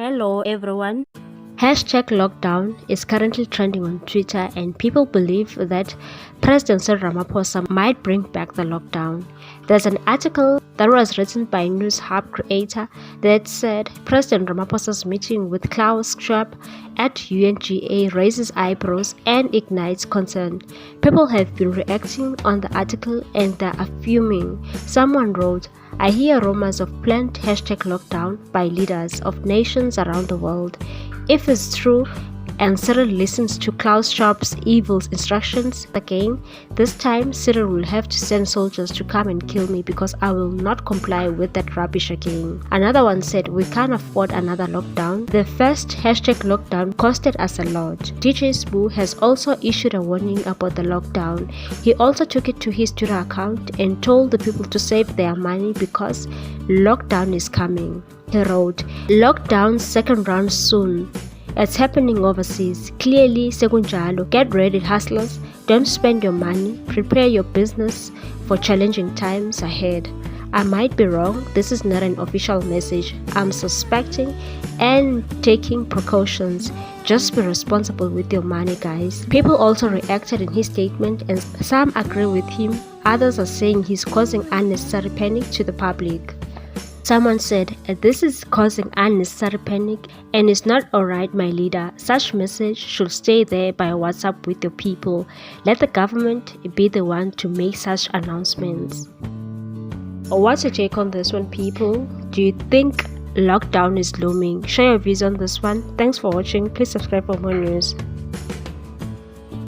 Hello everyone. Hashtag lockdown is currently trending on Twitter, and people believe that President Cyril Ramaphosa might bring back the lockdown. There's an article that was written by News Hub creator that said President Ramaphosa's meeting with Klaus Schwab at UNGA raises eyebrows and ignites concern. People have been reacting on the article and they are fuming. Someone wrote, "I hear rumors of planned hashtag lockdown by leaders of nations around the world. If it's true and Cyril listens to Klaus Schwab's evil instructions again, this time Cyril will have to send soldiers to come and kill me because I will not comply with that rubbish again." Another one said, "We can't afford another lockdown. The first hashtag lockdown costed us a lot." DJ Spoo has also issued a warning about the lockdown. He also took it to his Twitter account and told the people to save their money because lockdown is coming. He wrote, "Lockdown second round soon. It's happening overseas. Clearly, sekunjalo. Get ready, hustlers. Don't spend your money. Prepare your business for challenging times ahead." I might be wrong. This is not an official message. I'm suspecting and taking precautions. Just be responsible with your money, guys. People also reacted in his statement, and some agree with him. Others are saying he's causing unnecessary panic to the public. Someone said, "This is causing unnecessary panic and it's not alright, my leader. Such message should stay there by WhatsApp with your people. Let the government be the one to make such announcements." What's your take on this one, people? Do you think lockdown is looming? Share your views on this one. Thanks for watching. Please subscribe for more news.